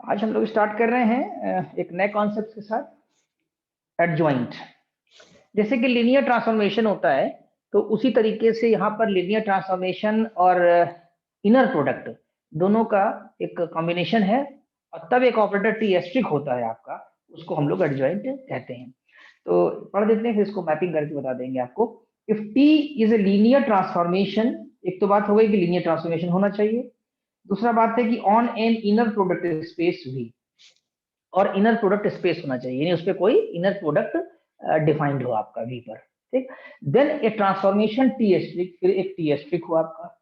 आज हम लोग स्टार्ट कर रहे हैं एक नए कॉन्सेप्ट के साथ, एडजॉइंट। जैसे कि लीनियर ट्रांसफॉर्मेशन होता है, तो उसी तरीके से यहाँ पर लीनियर ट्रांसफॉर्मेशन और इनर प्रोडक्ट दोनों का एक कॉम्बिनेशन है, और तब एक ऑपरेटर टी एस्ट्रिक होता है आपका, उसको हम लोग एडजॉइंट कहते हैं। तो पढ़ देते हैं, फिर इसको मैपिंग करके बता देंगे आपको। If T is a linear transformation, एक तो बात हो गई कि लीनियर ट्रांसफॉर्मेशन होना चाहिए। दूसरा बात है कि on an inner product space भी, और इनर प्रोडक्ट स्पेस होना चाहिए, यानी उस पर कोई इनर प्रोडक्ट डिफाइंड हो आपका वी पर। ठीक, then a transformation T asterisk, फिर एक टी एस्ट्रिक हो आपका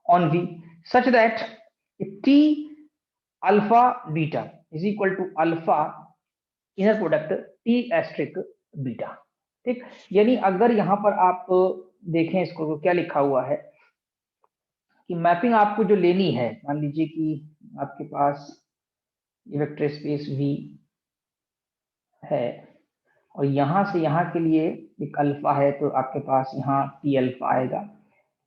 on V, such that T alpha beta is equal to alpha inner product T asterisk beta. ठीक, यानी अगर यहां पर आप देखें इसको तो क्या लिखा हुआ है कि मैपिंग आपको जो लेनी है, मान लीजिए कि आपके पास ये वेक्टर स्पेस वी है, और यहां से यहां के लिए एक अल्फा है, तो आपके पास यहाँ टी अल्फा आएगा,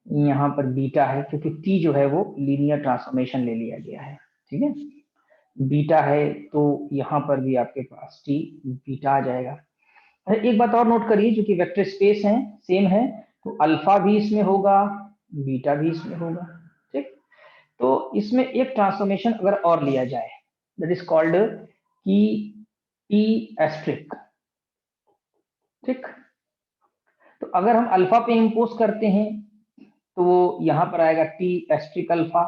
यहाँ पर बीटा है, क्योंकि टी जो है वो लीनियर ट्रांसफॉर्मेशन ले लिया गया है। ठीक है, बीटा है तो यहाँ पर भी आपके पास टी बीटा आ जाएगा। एक बात और नोट करिए, जो कि वेक्टर स्पेस है सेम है, तो अल्फा भी इसमें होगा, बीटा भी इसमें होगा। ठीक, तो इसमें एक ट्रांसफॉर्मेशन अगर और लिया जाए, दैट इज कॉल्ड की टी एस्ट्रिक। ठीक, तो अगर हम अल्फा पे इंपोज करते हैं तो वो यहाँ पर आएगा टी एस्ट्रिक अल्फा,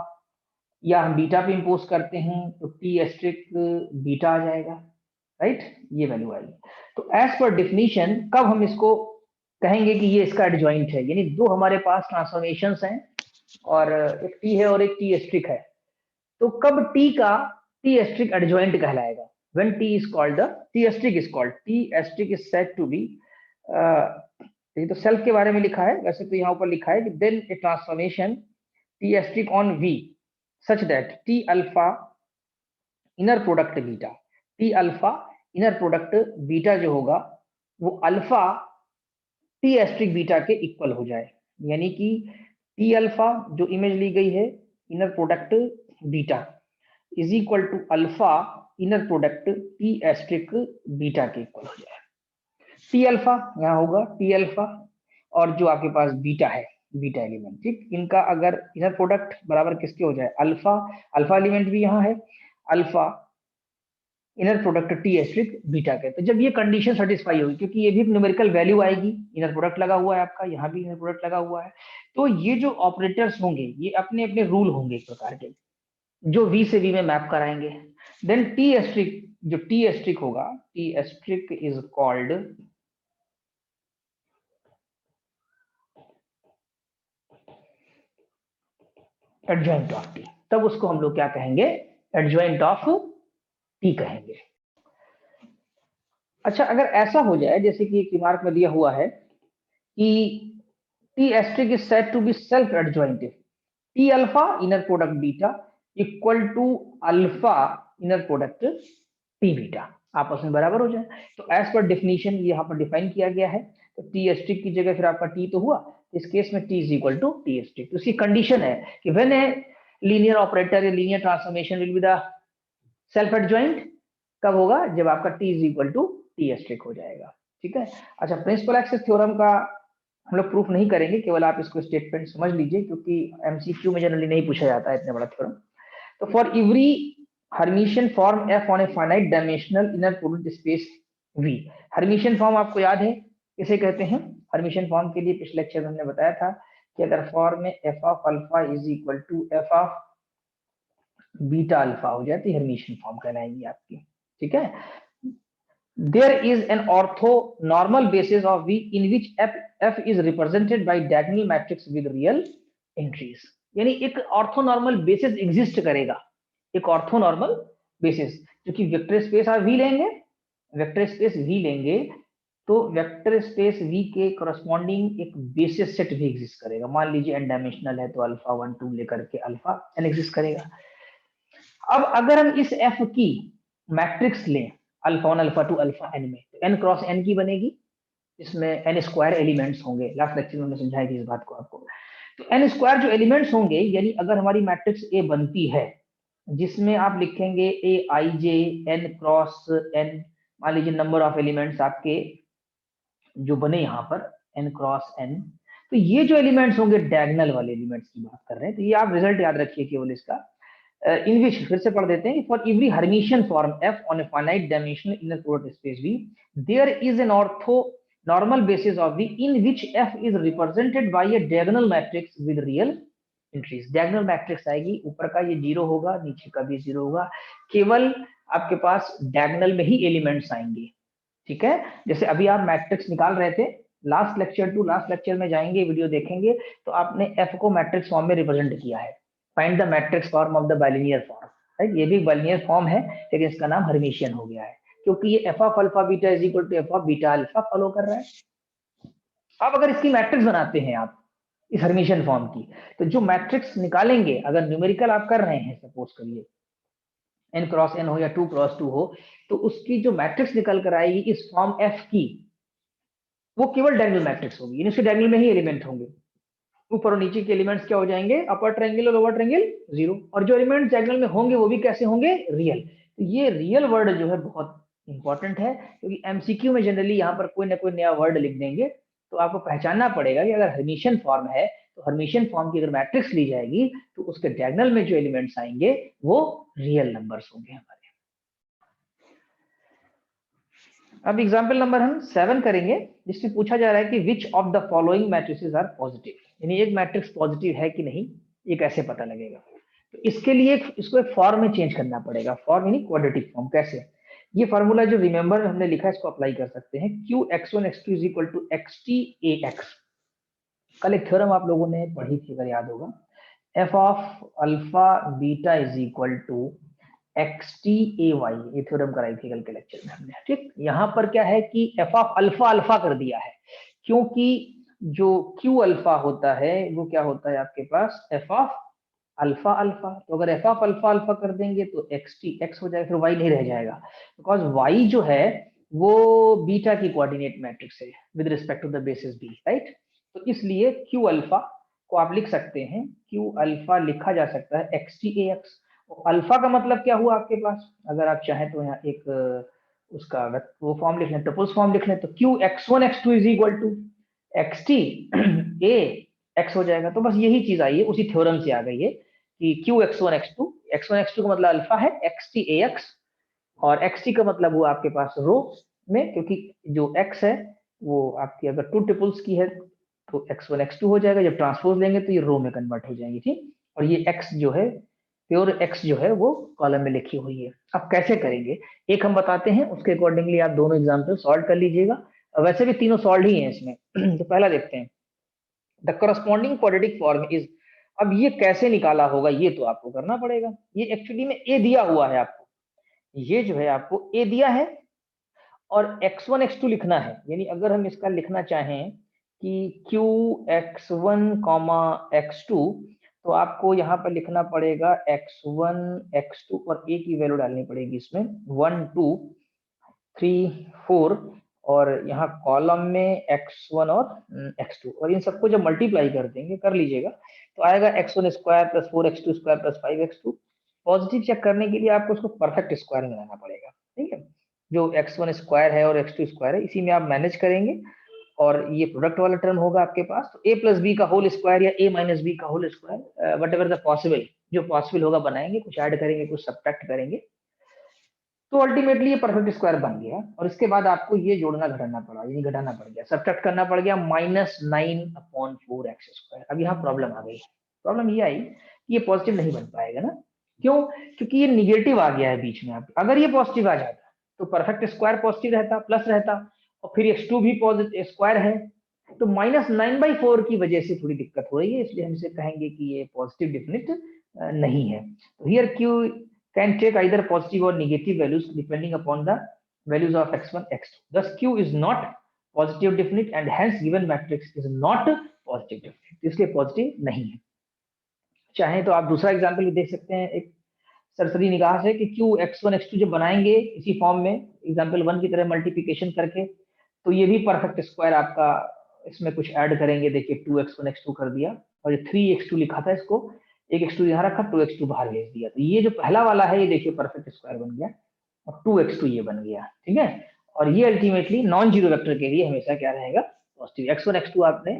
या हम बीटा पे इंपोज करते हैं तो टी एस्ट्रिक बीटा आ जाएगा। राइट, ये वैल्यू आएगी। तो एज पर डिफिनीशन कब हम इसको कहेंगे कि ये इसका एडजॉइंट है, यानी दो हमारे पास ट्रांसफॉर्मेशंस हैं और एक टी है और एक टी एस्ट्रिक है, तो कब टी का टी एस्ट्रिक एडजॉइंट कहलाएगा? when t is called the t asterisk is called t asterisk is said to be ये तो सेल्फ के बारे में लिखा है, वैसे तो यहाँ ऊपर लिखा है कि then a transformation T asterisk on V such that T alpha inner product beta, T alpha inner product beta जो होगा वो अल्फा टी एस्ट्रिक बीटा के इक्वल हो जाए, यानी कि टी अल्फा जो इमेज ली गई है inner product beta is equal to alpha inner product T asterisk beta के इक्वल हो जाए। टी अल्फा यहाँ होगा टी अल्फा, और जो आपके पास बीटा है बीटा एलिमेंट, ठीक, इनका अगर इनर प्रोडक्ट बराबर किसके हो जाए? अल्फा, अल्फा एलिमेंट भी यहाँ है, alpha inner product T asterisk beta के। तो जब ये कंडीशन सेटिस्फाई होगी, क्योंकि ये भी न्यूमेरिकल वैल्यू आएगी, इनर प्रोडक्ट लगा हुआ है आपका, यहाँ भी इनर प्रोडक्ट लगा हुआ है, तो ये जो ऑपरेटर्स होंगे ये अपने अपने रूल होंगे एक प्रकार के, जो वी से वी में मैप कराएंगे। देन टी एस्ट्रिक, जो टी एस्ट्रिक होगा, T asterisk is called adjoint of T, तब उसको हम लोग क्या कहेंगे? एडजॉइंट ऑफ टी कहेंगे। अच्छा, अगर ऐसा हो जाए जैसे कि एक रिमार्क में दिया हुआ है कि T asterisk is said to be self adjoint if, T alpha inner product beta equal to alpha inner product T beta आपस में बराबर हो जाए, तो एज पर डेफिनेशन यहाँ पर डिफाइन किया गया है। तो टी एस्ट्रिक की जगह फिर आपका टी तो हुआ, इस केस में T is equal to T asterisk. तो इसकी कंडीशन है कि when a linear operator a linear transformation will be the self adjoint, कब होगा? जब आपका T is equal to T asterisk हो जाएगा। ठीक है, अच्छा, प्रिंसिपल एक्सेस थ्योरम का हम लोग प्रूफ नहीं करेंगे, केवल आप इसको स्टेटमेंट समझ लीजिए, क्योंकि एमसीक्यू में जनरली नहीं पूछा जाता है इतना बड़ा थ्योरम। तो for every Hermitian form F on a finite dimensional inner product space V, Hermitian form आपको याद है किसे कहते हैं? हर्मिशियन फॉर्म के लिए पिछले लेक्चर में हमने बताया था कि अगर फॉर्म में F of alpha is equal to F of beta alpha हो जाए तो हर्मिशियन फॉर्म कहलाएगी आपकी। ठीक है, there is an orthonormal basis of V in which f is represented by diagonal matrix with real entries, यानी एक ऑर्थोनॉर्मल बेसिस एग्जिस्ट करेगा, एक ऑर्थोनॉर्मल बेसिस, जो कि वेक्टर स्पेस आप V लेंगे, वेक्टर स्पेस V लेंगे तो वेक्टर स्पेस V के करस्पॉन्डिंग एक बेसिस सेट भी एग्जिस्ट करेगा। मान लीजिए n डायमेंशनल है तो अल्फा 1 2 लेकर के अल्फा n एग्जिस्ट करेगा। अब अगर हम इस f की मैट्रिक्स लें अल्फा 1 अल्फा 2 अल्फा n में, तो n क्रॉस n की बनेगी, इसमें n स्क्वायर एलिमेंट्स होंगे, लास्ट लेक्चर में हमने समझाई थी इस बात को आपको। तो n स्क्वायर जो एलिमेंट्स होंगे, यानी अगर हमारी मैट्रिक्स A बनती है, जिसमें आप लिखेंगे ए आई जे एन क्रॉस एन, मान लीजिए नंबर ऑफ एलिमेंट्स आपके जो बने यहाँ पर एन क्रॉस एन, तो ये जो एलिमेंट्स होंगे डायगोनल वाले एलिमेंट्स की बात कर रहे हैं, तो ये आप रिजल्ट याद रखिए केवल इसका। इन विच फिर से पढ़ देते हैं, for every Hermitian form F on a finite dimensional inner product space V there is an orthonormal basis of V in which F is represented by a diagonal matrix with real entries. Diagonal matrix आएगी, ऊपर का ये 0 होगा, नीचे का भी 0 होगा, केवल आपके पास डायगोनल में ही एलिमेंट्स आएंगे। ठीक है, जैसे अभी आप मैट्रिक्स निकाल रहे थे, लास्ट लेक्चर में जाएंगे, वीडियो देखेंगे, तो आपने एफ को मैट्रिक्स फॉर्म में रिप्रेजेंट किया है, find the matrix form of the bilinear form, right. ये भी बाइलिनियर फॉर्म है, लेकिन इसका नाम हर्मिशियन हो गया है, क्योंकि ये F of alpha beta is equal to F of beta alpha follow कर रहा है। अब अगर इसकी मैट्रिक्स बनाते हैं आप इस हर्मिशियन फॉर्म की, तो जो मैट्रिक्स निकालेंगे, अगर न्यूमेरिकल आप कर रहे हैं, सपोज करिए n क्रॉस n हो या 2 क्रॉस 2 हो, तो उसकी जो मैट्रिक्स निकल कर आएगी इस फॉर्म f की, वो केवल डायगोनल मैट्रिक्स होगी, यानी उसके डायगोनल में ही एलिमेंट होंगे। ऊपर और नीचे के एलिमेंट्स क्या हो जाएंगे, अपर ट्रायंगल और लोअर ट्रायंगल 0, और जो एलिमेंट्स डायगोनल में होंगे वो भी कैसे होंगे, रियल। तो ये रियल वर्ड जो है बहुत इंपॉर्टेंट है, क्योंकि एमसीक्यू में जनरली यहाँ पर कोई ना कोई नया वर्ड लिख देंगे, तो आपको पहचानना पड़ेगा कि अगर हर्मिशियन फॉर्म है, तो हर्मिशियन फॉर्म की अगर मैट्रिक्स ली जाएगी, तो उसके डायगोनल में जो एलिमेंट्स आएंगे वो रियल नंबर्स होंगे हमारे। अब एग्जाम्पल नंबर हम 7 करेंगे, जिसमें पूछा जा रहा है कि which of the following matrices are positive, यानी एक मैट्रिक्स पॉजिटिव है कि नहीं, ये कैसे पता लगेगा। तो इसके लिए इसको एक फॉर्म में चेंज करना पड़ेगा, फॉर्म यानी क्वाड्रेटिक फॉर्म। कैसे, ये फॉर्मूला जो रिमेंबर हमने लिखा है, इसको अप्लाई कर सकते हैं, Q x1 x2 is equal to xt ax। कल एक थ्योरम आप लोगों ने पढ़ी थी, अगर याद होगा, F of alpha beta is equal to XT AY, ये थ्योरम कराई थी कल के लेक्चर में हमने। ठीक, यहाँ पर क्या है कि एफ ऑफ अल्फा अल्फा कर दिया है, क्योंकि जो क्यू अल्फा होता है वो क्या होता है आपके पास, एफ ऑफ अल्फा अल्फा। तो अगर एफ ऑफ अल्फा अल्फा कर देंगे तो XT X हो जाएगा, फिर Y नहीं रह जाएगा, बिकॉज Y जो है वो बीटा की कोऑर्डिनेट मैट्रिक्स है with respect to the basis B, right. तो इसलिए क्यू अल्फा को आप लिख सकते हैं, क्यू अल्फा लिखा जा सकता है XT AX। अल्फा का मतलब क्या हुआ आपके पास, अगर आप चाहें तो यहाँ एक उसका वो फॉर्म लिख लें, ट्रिपल्स फॉर्म लिख लें, तो Q x1 x2 is equal to xt a x हो जाएगा। तो बस यही चीज आई है, उसी थ्योरम से आ गई है कि क्यू x1 x2 का मतलब अल्फा है, xt ax, और xt का मतलब हुआ आपके पास रो में, क्योंकि जो x है वो आपकी अगर 2 ट्रिपल्स की है तो x1 x2 हो जाएगा, जब ट्रांसपोज लेंगे तो ये रो में कन्वर्ट हो जाएंगी। ठीक, और ये x जो है, प्योर x जो है वो कॉलम में लिखी हुई है। अब कैसे करेंगे, एक हम बताते हैं, उसके अकॉर्डिंगली आप दोनों एग्जाम्पल सॉल्व कर लीजिएगा, वैसे भी तीनों सॉल्व ही हैं इसमें। तो पहला देखते हैं, the corresponding quadratic form is. अब ये कैसे निकाला होगा, ये तो आपको करना पड़ेगा, ये एक्चुअली में ए दिया हुआ है आपको, ये जो है आपको ए दिया है, और x1 x2 लिखना है, यानी अगर हम इसका लिखना चाहें कि q x1 x2, तो आपको यहाँ पर लिखना पड़ेगा x1 x2 और a की वैल्यू डालनी पड़ेगी इसमें 1 2 3 4, और यहाँ कॉलम में x1 और x2, और इन सबको जब मल्टीप्लाई कर देंगे, कर लीजिएगा, तो आएगा x1 square plus 4x2 square plus 5x2। Positive check करने के लिए आपको उसको परफेक्ट स्क्वायर में लाना पड़ेगा। ठीक है, जो x1 स्क्वायर है और x2 स्क्वायर है, इसी में आप मैनेज करेंगे, और ये प्रोडक्ट वाला टर्म होगा आपके पास, तो a प्लस बी का होल स्क्वायर या a माइनस बी का whole square, whatever the possible, जो पॉसिबल होगा बनाएंगे, कुछ ऐड करेंगे, कुछ सब्ट्रैक्ट करेंगे, तो अल्टीमेटली ये परफेक्ट स्क्वायर बन गया। और इसके बाद आपको ये जोड़ना घटाना पड़ा, यानी घटाना पड़ गया, सब्ट्रैक्ट करना पड़ गया, -9/4x²। अब यहाँ प्रॉब्लम आ गई, प्रॉब्लम ये आई कि ये पॉजिटिव नहीं बन पाएगा ना, क्यों, क्योंकि ये निगेटिव आ गया है बीच में। अगर ये पॉजिटिव आ जाता तो परफेक्ट स्क्वायर पॉजिटिव रहता, प्लस रहता, और फिर x2 भी पॉजिटिव स्क्वायर है, तो -9/4 की वजह से थोड़ी दिक्कत हो रही है, इसलिए हम इसे कहेंगे कि ये पॉजिटिव डेफिनिट नहीं है। तो here Q can take either positive or negative values depending upon the values of x1 x2. Thus q is not positive definite and hence given matrix is not positive definite, इसलिए positive नहीं है। चाहे तो आप दूसरा example भी देख सकते हैं एक सरसरी निगाह से, कि q x1 x2 जब बनाएंगे इसी फॉर्म में एग्जांपल 1 की तरह मल्टीप्लिकेशन करके, तो ये भी परफेक्ट स्क्वायर आपका, इसमें कुछ ऐड करेंगे, देखिए 2x1 x2 कर दिया, और ये 3x2 लिखा था, इसको एक x2 यहाँ रखा, 2x2 बाहर भेज दिया, तो ये जो पहला वाला है ये देखिए परफेक्ट स्क्वायर बन गया और 2x2 ये बन गया, ठीक है। और ये अल्टीमेटली नॉन जीरो वेक्टर के लिए हमेशा क्या रहेगा, पॉजिटिव। x1 x2 आपने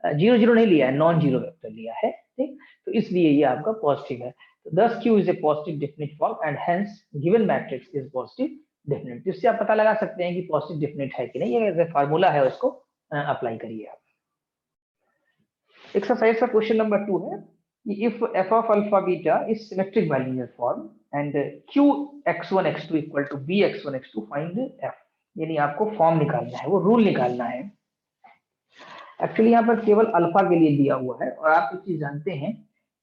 0 0 नहीं लिया है, नॉन जीरो वेक्टर लिया है, ठीक। तो इसलिए ये आपका पॉजिटिव है। तो thus Q is a positive definite form and hence given matrix is positive definite। इससे आप पता लगा सकते हैं कि पॉजिटिव डेफिनेट है कि नहीं, ये फार्मूला है, उसको अप्लाई करिए आप। एक्सरसाइज का क्वेश्चन नंबर 2 है कि if f of alpha beta is symmetric bilinear form and q x1 x2 equal to b x1 x2 find f। यानी आपको फॉर्म निकालना है, वो रूल निकालना है। एक्चुअली यहाँ पर केवल अल्फा के लिए दिया हुआ है, और आप एक चीज जानते हैं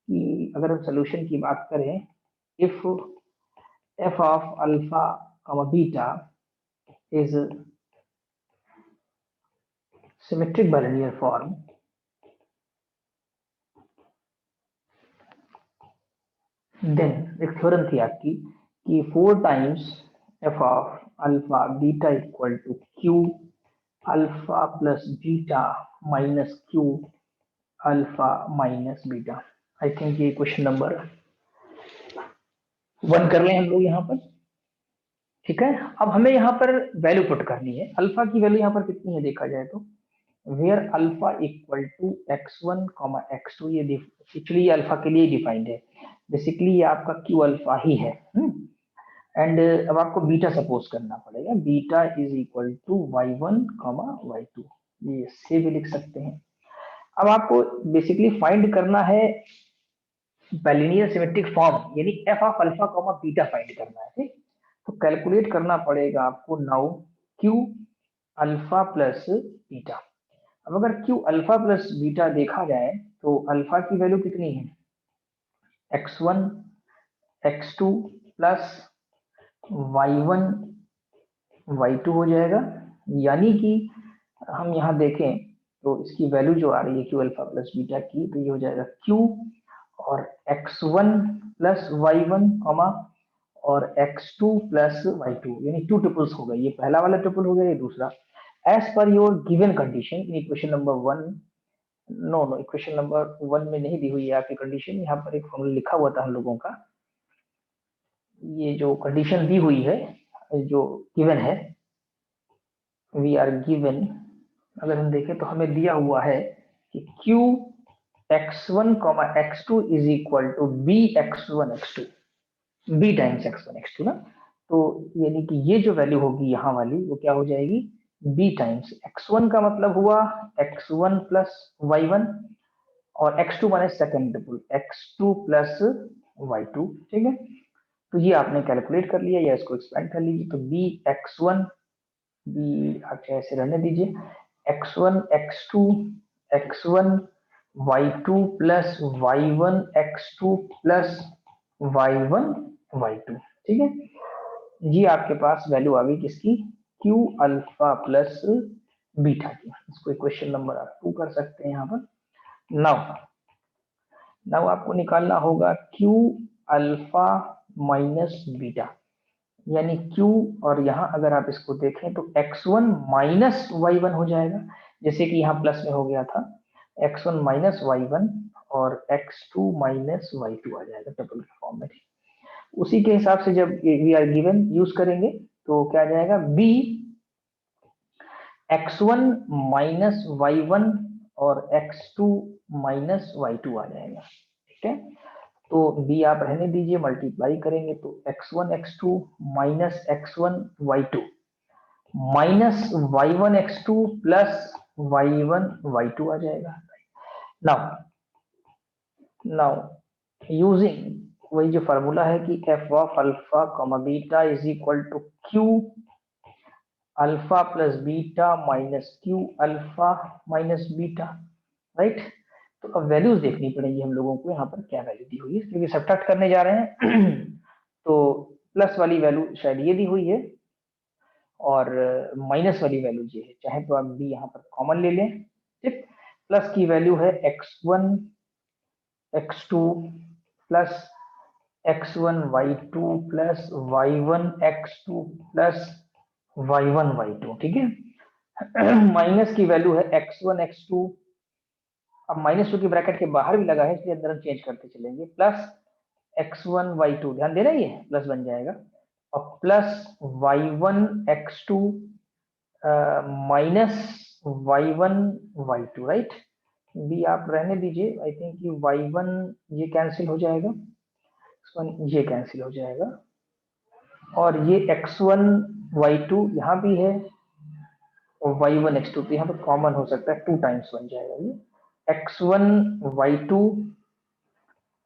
कि अगर हम सोल्यूशन की बात करें, इफ f of alpha beta is symmetric bilinear form, then एक थ्योरम थी आपकी कि 4 times f of alpha beta equal to q alpha plus beta minus q alpha minus beta। I think ये क्वेश्चन नंबर 1 कर लें हम लोग यहाँ पर, ठीक है। अब हमें यहाँ पर वैल्यू पुट करनी है। अल्फा की वैल्यू यहाँ पर कितनी है देखा जाए तो, where alpha equal to x1 x2, ये एक्चुअली अल्फा के लिए डिफाइंड है, बेसिकली ये आपका q अल्फा ही है। एंड अब आपको बीटा सपोज करना पड़ेगा, beta is equal to y1 y2, ये से भी लिख सकते हैं। अब आपको बेसिकली फाइंड करना है बाइलिनियर सिमेट्रिक फॉर्म, यानी f of alpha beta find करना है, ठीक। तो कैलकुलेट करना पड़ेगा आपको now q alpha plus beta. अब अगर q अल्फा प्लस बीटा देखा जाए तो अल्फा की वैल्यू कितनी है, x1 x2 plus y1 y2 हो जाएगा। यानी कि हम यहाँ देखें तो इसकी वैल्यू जो आ रही है q अल्फा प्लस बीटा की, तो ये हो जाएगा q और x1 प्लस y1 और x2 प्लस y2, यानी 2 ट्रिपल्स हो गए। ये पहला वाला ट्रिपल हो गया, ये दूसरा। As per your given condition in equation number 1, no equation number 1 में नहीं दी हुई है आपकी कंडीशन, यहाँ पर एक फॉर्मूला लिखा हुआ था हम लोगों का। ये जो कंडीशन दी हुई है, जो गिवन है, वी आर गिवन, अगर हम देखें तो हमें दिया हुआ है कि q x1 x2 is equal to b x1 x2, b times x1 x2 ना। तो यानी कि ये जो वैल्यू होगी यहाँ वाली, वो क्या हो जाएगी, b टाइम्स x1 का मतलब हुआ x1 प्लस y1 और x2 माने second triple x2 plus y2, ठीक है। तो ये आपने कैलकुलेट कर लिया, या इसको एक्सपेंड कर लीजिए, तो b x1 b आप ऐसे रहने दीजिए, x1 x2 x1 y2 plus y1 x2 plus y1 y2, ठीक है। ये आपके पास वैल्यू आ गई किसकी, q अल्फा प्लस बीटा की। इसको इक्वेशन नंबर आप 2 कर सकते हैं यहाँ पर। नाउ आपको निकालना होगा q अल्फा माइनस बीटा, यानी q, और यहाँ अगर आप इसको देखें तो x1 माइनस y1 हो जाएगा, जैसे कि यहाँ प्लस में हो गया था, x1 माइनस y1 और x2 माइनस y2 आ जाएगा ट्रिपल के फॉर्म में। उसी के हिसाब से जब वी आर गिवन यूज करेंगे तो क्या आ जाएगा, b x1 माइनस y1 और x2 माइनस y2 आ जाएगा, ठीक है। तो b आप रहने दीजिए, मल्टीप्लाई करेंगे तो x1 x2 minus x1 y2 minus y1 x2 plus y1 y2 आ जाएगा। नाउ यूजिंग वही जो फार्मूला है कि f of alpha beta is equal to q alpha plus beta minus q alpha minus beta, right. तो अब values देखनी पड़ेगी हम लोगों को, यहाँ पर क्या वैल्यू दी हुई है, क्योंकि सब्ट्रैक्ट करने जा रहे हैं तो प्लस वाली वैल्यू शायद ये दी हुई है और माइनस वाली वैल्यू ये है, चाहे तो आप भी यहाँ पर कॉमन ले लें, ठीक। प्लस की वैल्यू है x1 x2 plus x1 y2 plus y1 x2 plus y1 y2, ठीक है। माइनस की वैल्यू है x1 x2 अब -2 की ब्रैकेट के बाहर भी लगा है इसलिए अंदर हम चेंज करते चलेंगे, प्लस x1 y2, ध्यान देना ये प्लस बन जाएगा, और plus y1 x2 minus y1 y2, right. B आप रहने दीजिए, आई थिंक कि y1 ये कैंसिल हो जाएगा, x1 ये कैंसिल हो जाएगा, और ये x1 y2 यहाँ भी है, और y1 x2 तो यहाँ पर कॉमन हो सकता है, 2 टाइम्स बन जाएगा ये x1 y2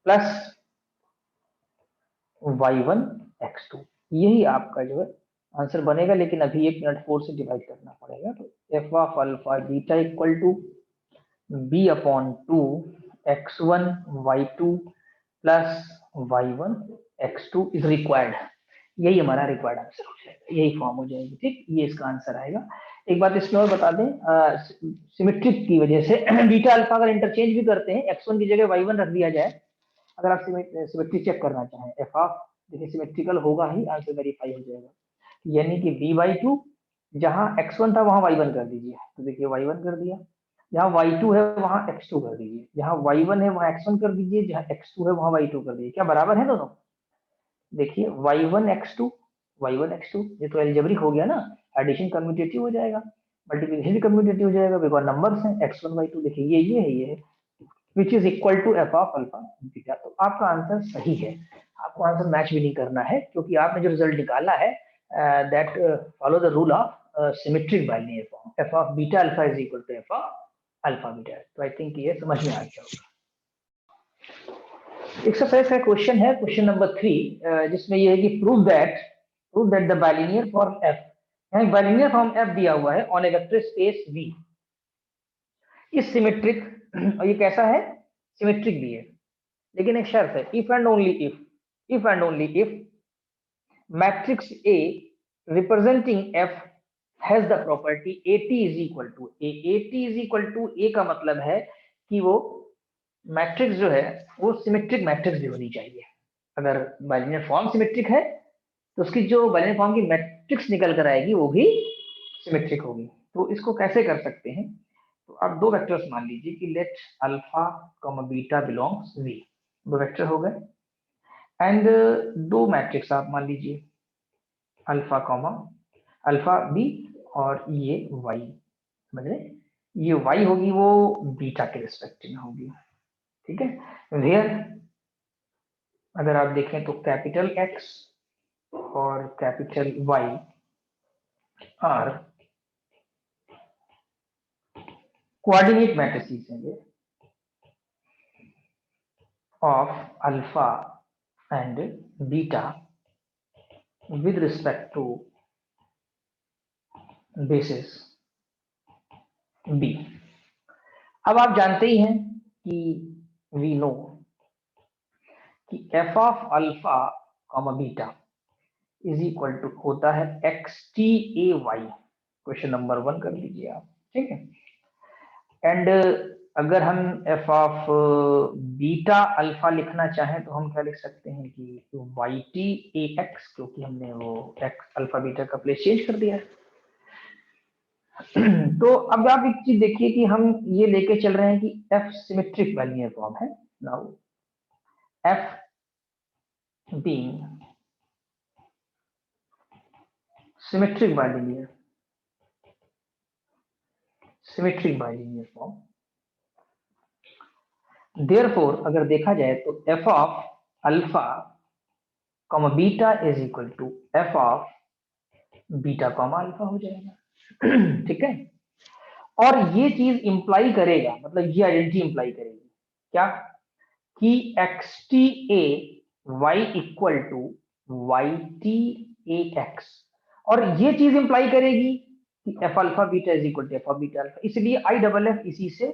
plus y1 x2, यही आपका जो है आंसर बनेगा। लेकिन अभी 1 मिनट 4 से डिवाइड करना पड़ेगा, तो f of alpha beta equal to b upon 2 x1 y2 plus y1 x2 is required. यही हमारा रिक्वायर्ड आंसर हो जाएगा, यही फॉर्म हो जाएगी, ठीक, ये इसका आंसर आएगा। एक बात इसमें और बता दें, सिमेट्रिक की वजह से बीटा अल्फा अगर इंटरचेंज भी करते हैं, x1 की जगह y1 रख दिया जाए, अगर आप सिमेट्री चेक करना चाहें, एफ ऑफ देखिए सिमेट्रिकल होगा ही, आंसर वेरीफाई हो जाएगा, यानी कि b/2 जहां x1 था वहां y1 कर दीजिए, तो देखिए y1 कर दिया, जहां y2 है वहां x2 कर दीजिए, जहां y1 है वहां x1 कर दीजिए, जहां x2 है वहां y2 कर दीजिए। क्या बराबर है दोनों? देखिए y1 x2 y1 x2, ये तो एल्जेब्रिक हो गया ना, एडिशन कम्यूटेटिव हो जाएगा, मल्टीप्लिकेशन भी कम्यूटेटिव हो जाएगा, बिकॉज नंबर्स हैं x1 y2, देखिए ये है which is equal to F of alpha beta. तो आपका आंसर सही है, आपको आंसर मैच भी नहीं करना है, क्योंकि आपने जो रिजल्ट निकाला है that follow the rule of symmetric bilinear form, F of beta alpha is equal to F of alpha beta. तो आई थिंक ये समझ में आ गया होगा। एक्सरसाइज का क्वेश्चन है, क्वेश्चन नंबर 3, जिसमें ये है कि prove that the bilinear form F, यहाँ बाइलिनियर फॉर्म एफ दिया हुआ है on a vector space V is symmetric, और ये कैसा है? सिमेट्रिक भी है, लेकिन एक शर्त है, if and only if matrix A representing F has the property AT is equal to A. AT is equal to A का मतलब है कि वो मैट्रिक्स जो है वो सिमेट्रिक मैट्रिक्स भी होनी चाहिए। अगर बाइलिनियर फॉर्म सिमेट्रिक है तो उसकी जो बाइलिनियर फॉर्म की मैट्रिक्स निकल कर आएगी वो भी सिमेट्रिक होगी। तो इसको कैसे कर सकते हैं? तो आप दो वेक्टर्स मान लीजिए कि let alpha comma beta belongs V, दो वेक्टर हो गए, एंड दो मैट्रिक्स आप मान लीजिए अल्फा कॉमा अल्फा बी, और ये वाई, समझ रहे, ये वाई होगी वो बीटा के रिस्पेक्ट में होगी, ठीक है। वेयर अगर आप देखें तो कैपिटल एक्स और capital Y are coordinate matrices हैं ये of alpha and beta with respect to basis b। अब आप जानते ही हैं कि we know कि f of alpha comma beta is equal to होता है XTAY, क्वेश्चन नंबर 1 कर लीजिए आप, ठीक है। एंड अगर हम f ऑफ बीटा अल्फा लिखना चाहें तो हम क्या लिख सकते हैं कि YTAX, क्योंकि हमने वो x अल्फा बीटा का प्लेस चेंज कर दिया है। तो अब आप एक चीज देखिए कि हम ये लेके चल रहे हैं कि f सिमेट्रिक बाइलिनियर फॉर्म है। Now f being symmetric bilinear form, therefore अगर देखा जाए तो f of alpha comma beta is equal to f of beta comma alpha हो जाएगा, ठीक है। और ये चीज इंप्लाई करेगा, मतलब ये आइडेंटिटी इंप्लाई करेगी क्या, कि XTA y equal to YTAX, और ये चीज इंप्लाई करेगी कि f अल्फा beta is equal to f of beta alpha, इसलिए IFF इसी से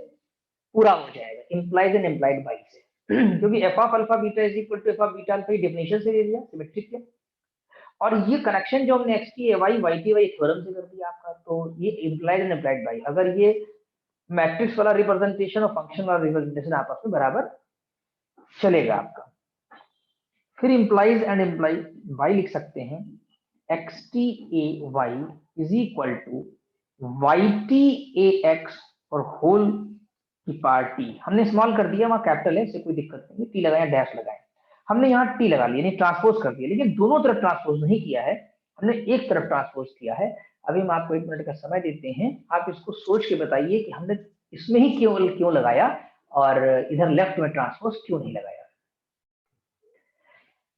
पूरा हो जाएगा, इंप्लाइज एंड इंप्लाइड बाई से, क्योंकि f of alpha beta is equal to f of beta alpha definition से ले लिया सिमेट्रिक के, और ये कनेक्शन जो हमने XTAY YTY थ्योरम से कर दिया आपका, तो ये इंप्लाइड एंड इंप्लाइड बाई, अगर ये मैट्रिक्स वाला रिप्रेजेंटेशन और फंक्शन वाला रिप्रेजेंटेशन आपस में बराबर चलेगा आपका। फिर इंप्लाइज एंड इंप्लाई बाई लिख सकते हैं, XTAY is equal to YTAX और होल कि पार्ट टी, हमने स्मॉल कर दिया, वहां कैपिटल है, इससे कोई दिक्कत नहीं है, टी लगाया डैश लगाए, हमने यहाँ टी लगा लिया, यानी ट्रांसपोज कर दिया, लेकिन दोनों तरफ ट्रांसपोज नहीं किया है, हमने एक तरफ ट्रांसपोज किया है। अभी हम आपको 1 मिनट का समय देते हैं, आप इसको सोच के बताइए कि हमने इसमें ही क्यों लगाया और इधर लेफ्ट में ट्रांसपोज क्यों नहीं लगाया।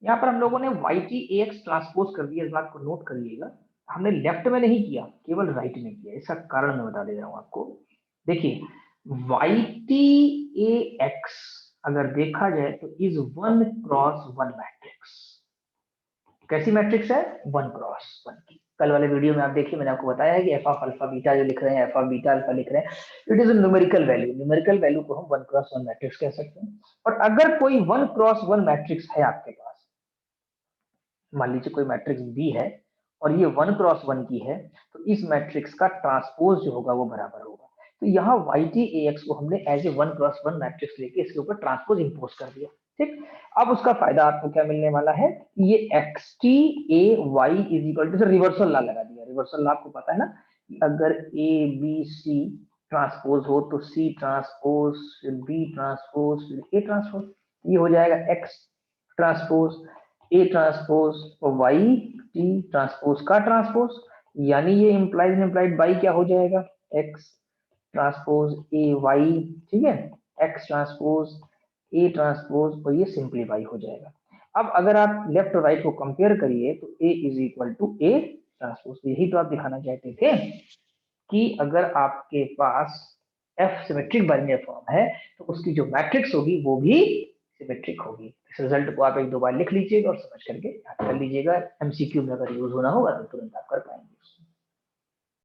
यहाँ पर हम लोगों ने YTAX ट्रांसपोज कर दिया, इस बात को नोट करिएगा, हमने लेफ्ट में नहीं किया, केवल राइट में किया। इसका कारण मैं बता दे रहा हूं आपको। देखिए YTAX अगर देखा जाए तो इज 1 क्रॉस 1 मैट्रिक्स। कैसी मैट्रिक्स है? 1 क्रॉस 1 की। कल वाले वीडियो में आप देखिए, मैंने आपको बताया है कि एफ ऑफ अल्फा बीटा जो लिख रहे हैं, एफ ऑफ बीटा अल्फा लिख रहे हैं, it is a numerical value. Numerical value को हम 1 क्रॉस 1 मैट्रिक्स कह सकते हैं। और अगर कोई 1 क्रॉस 1 मैट्रिक्स है आपके पास, मान लीजिए कोई मैट्रिक्स बी है और ये 1 क्रॉस 1 की है, तो इस मैट्रिक्स का ट्रांसपोज जो होगा वो बराबर होगा। तो यहाँ YTAX को हमने एज ए 1 क्रॉस 1 मैट्रिक्स लेके इसके ऊपर ट्रांसपोज इंपोज कर दिया। ठीक, अब उसका फायदा आपको क्या मिलने वाला है, ये XTAY is equal to reversal law लगा दिया। रिवर्सल लॉ आपको पता है ना, अगर ABC ट्रांसपोज हो तो C ट्रांसपोज, फिर B ट्रांसपोज, फिर A ट्रांसपोज, ये हो जाएगा X ट्रांसपोज A ट्रांसपोज और YT ट्रांसपोज का ट्रांसपोज, यानी ये इम्प्लाइड बाई क्या हो जाएगा, X ट्रांसपोज AY, ठीक है, X ट्रांसपोज A ट्रांसपोज, और ये सिंप्लीफाई हो जाएगा। अब अगर आप लेफ्ट और राइट को कंपेयर करिए तो A is equal to A transpose. यही तो आप दिखाना चाहते थे कि अगर आपके पास F सिमेट्रिक बाइनरी फॉर्म है तो उसकी जो मैट्रिक्स होगी वो भी सिमेट्रिक होगी। इस रिजल्ट को आप 1-2 बार लिख लीजिएगा और समझ करके याद कर लीजिएगा, MCQ में अगर यूज होना होगा तो तुरंत आप कर पाएंगे।